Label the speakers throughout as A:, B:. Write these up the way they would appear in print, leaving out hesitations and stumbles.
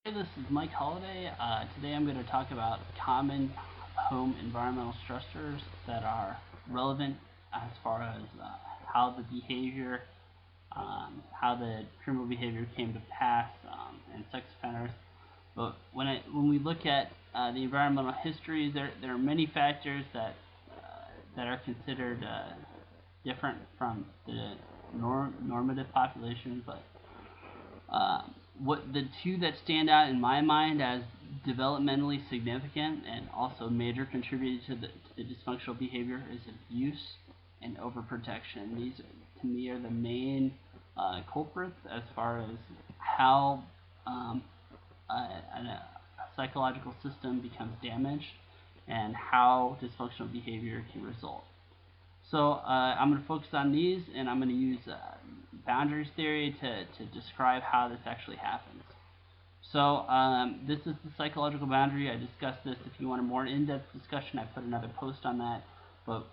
A: Hey, this is Mike Holliday. Today I'm going to talk about common home environmental stressors that are relevant as far as how the behavior, how the criminal behavior came to pass in sex offenders. But when we look at the environmental history, there are many factors that are considered different from the normative population, but what the two that stand out in my mind as developmentally significant and also major contributors to the dysfunctional behavior is abuse and overprotection. These, to me, are the main culprits as far as how a psychological system becomes damaged and how dysfunctional behavior can result. So I'm going to focus on these, and I'm going to use boundaries theory to describe how this actually happens. So this is the psychological boundary. I discussed this. If you want a more in-depth discussion, I put another post on that. But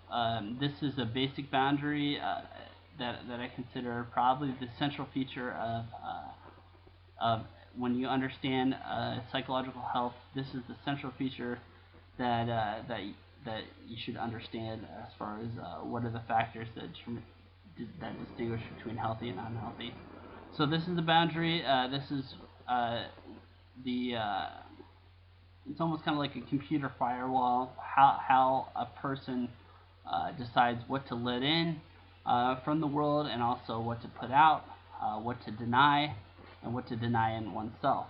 A: this is a basic boundary that I consider probably the central feature of when you understand psychological health. This is the central feature that you should understand as far as what are the factors that distinguish between healthy and unhealthy. So this is the boundary. This is the it's almost kind of like a computer firewall. How a person decides what to let in from the world, and also what to put out, what to deny, and what to deny in oneself.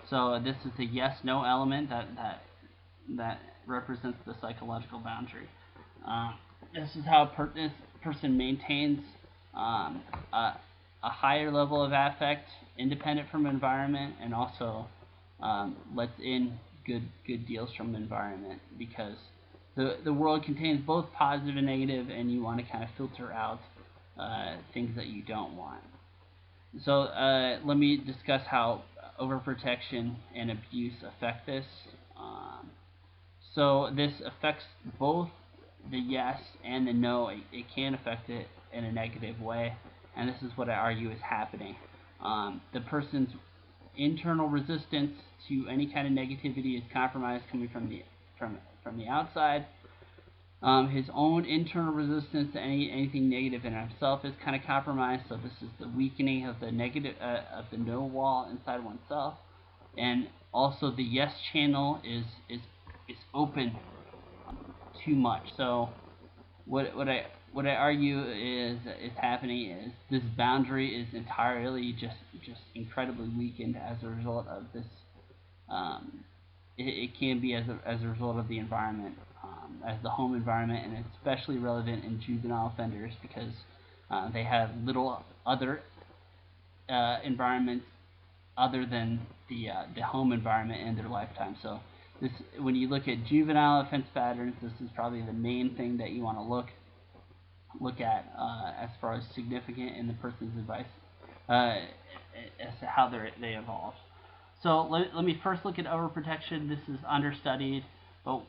A: So this is the yes/no element that represents the psychological boundary. Uh, this is how this person maintains a higher level of affect, independent from environment, and also lets in good deals from the environment, because the world contains both positive and negative, and you want to kind of filter out things that you don't want. So let me discuss how overprotection and abuse affect this. So this affects both the yes and the no. It can affect it in a negative way, and this is what I argue is happening. The person's internal resistance to any kind of negativity is compromised coming from the outside. His own internal resistance to anything negative in himself is kind of compromised. So this is the weakening of the negative of the no wall inside oneself, and also the yes channel is open too much. So what I argue is happening is this boundary is entirely just incredibly weakened as a result of this. It can be as a result of the environment, as the home environment, and it's especially relevant in juvenile offenders because they have little other environments other than the home environment in their lifetime. So this, when you look at juvenile offense patterns, this is probably the main thing that you want to look at as far as significant in the person's advice as to how they evolve. So let me first look at overprotection. This is understudied, but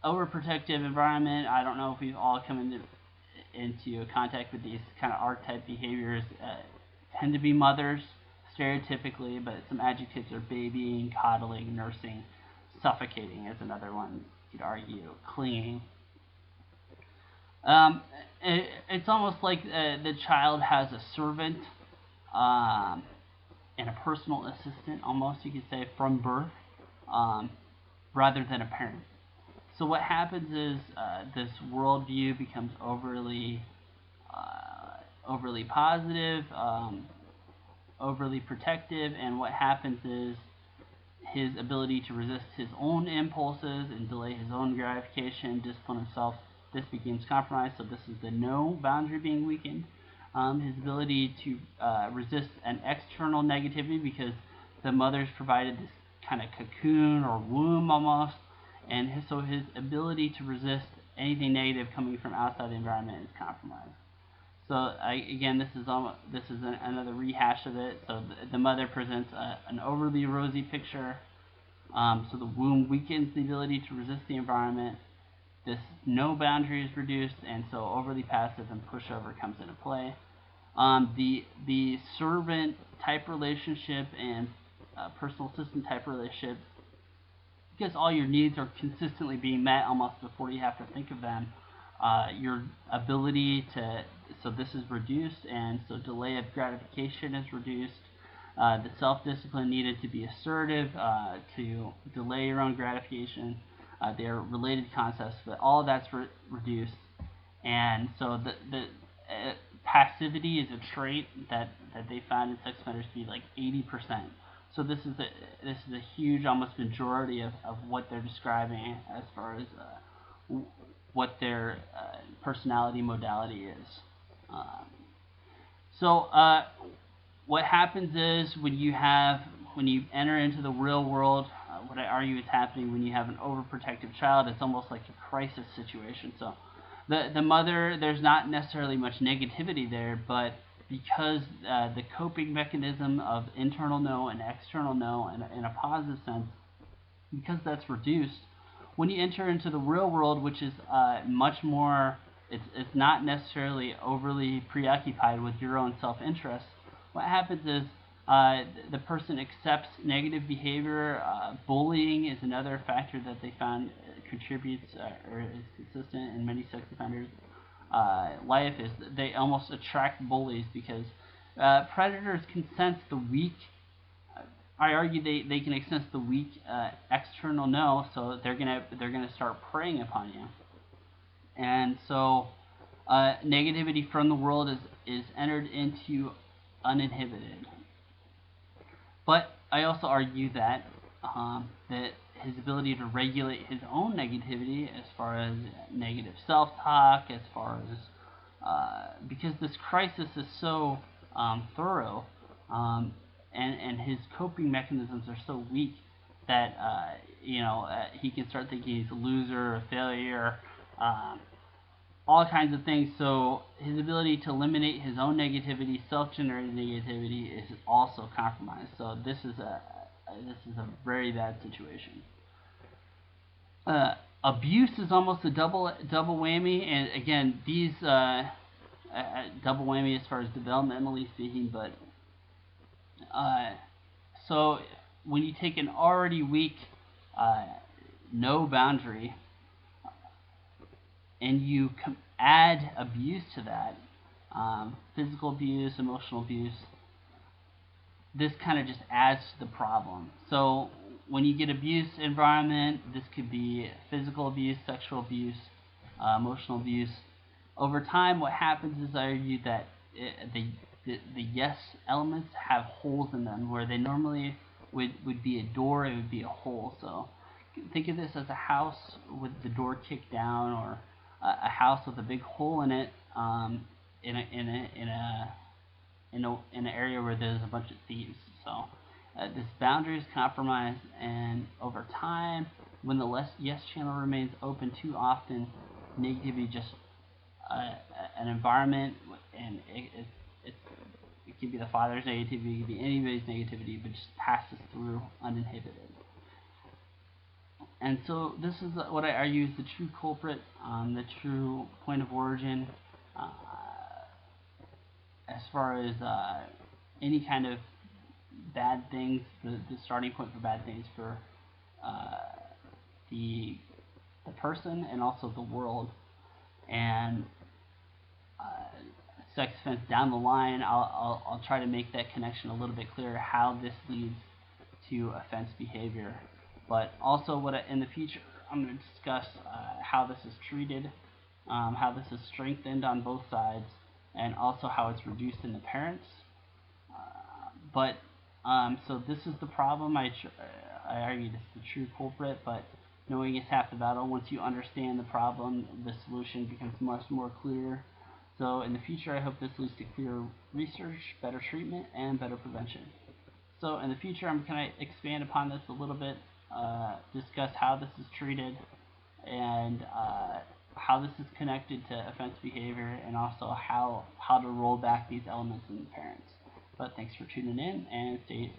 A: overprotective environment. I don't know if we've all come into contact with these kind of archetype behaviors. Tend to be mothers, stereotypically, but some adjectives are babying, coddling, nursing, suffocating is another one you'd argue, clinging. It's almost like the child has a servant um, and a personal assistant, almost you could say, from birth, um, rather than a parent. So what happens is this worldview becomes overly positive, overly protective, and what happens is his ability to resist his own impulses and delay his own gratification, discipline himself, this becomes compromised. So this is the no boundary being weakened. His ability to resist an external negativity, because the mother's provided this kind of cocoon or womb almost, and so his ability to resist anything negative coming from outside the environment is compromised. So again, this is another rehash of it. So the mother presents an overly rosy picture. So the womb weakens the ability to resist the environment. This no boundary is reduced, and so overly passive and pushover comes into play. The servant type relationship and personal assistant type relationship, because all your needs are consistently being met almost before you have to think of them. Your ability to, so this is reduced, and so delay of gratification is reduced. The self-discipline needed to be assertive, to delay your own gratification. They are related concepts, but all of that's reduced. And so passivity is a trait that they found in sex offenders to be like 80%. So this is a huge, almost majority of what they're describing as far as what their personality modality is. Um, so what happens is when you enter into the real world, what I argue is happening when you have an overprotective child, it's almost like a crisis situation. So the mother, there's not necessarily much negativity there, but because the coping mechanism of internal no and external no in a positive sense, because that's reduced, when you enter into the real world, which is much more, it's not necessarily overly preoccupied with your own self-interest, what happens is the person accepts negative behavior. Bullying is another factor that they found contributes or is consistent in many sex offenders' life. Is they almost attract bullies because predators can sense the weak. I argue they can sense the weak external no, so they're gonna start preying upon you, and so negativity from the world is entered into uninhibited. But I also argue that that his ability to regulate his own negativity, as far as negative self-talk, as far as because this crisis is so thorough, and his coping mechanisms are so weak that he can start thinking he's a loser, a failure, all kinds of things. So his ability to eliminate his own negativity, self-generated negativity, is also compromised. So this is a very bad situation. Abuse is almost a double whammy, and again, these double whammy as far as developmentally speaking. But so when you take an already weak no boundary and you add abuse to that, physical abuse, emotional abuse, this kind of just adds to the problem. So when you get abuse environment, this could be physical abuse, sexual abuse, emotional abuse. Over time, what happens is I argue that the yes elements have holes in them where they normally would be a door, it would be a hole. So think of this as a house with the door kicked down, or a house with a big hole in it, in an area where there's a bunch of thieves. So this boundary is compromised, and over time, when the yes channel remains open too often, negativity just an environment, and it could be the father's negativity, it could be anybody's negativity, but just passes through uninhibited. And so this is what I argue is the true culprit, the true point of origin, as far as any kind of bad things, the starting point for bad things for the person and also the world. And sex offense down the line, I'll try to make that connection a little bit clearer, how this leads to offense behavior. But also in the future, I'm going to discuss how this is treated, how this is strengthened on both sides, and also how it's reduced in the parents. So this is the problem. I argue this is the true culprit, but knowing is half the battle. Once you understand the problem, the solution becomes much more clear. So in the future, I hope this leads to clearer research, better treatment, and better prevention. So in the future, I'm going to expand upon this a little bit, discuss how this is treated, and how this is connected to offense behavior, and also how to roll back these elements in the parents. But thanks for tuning in, and stay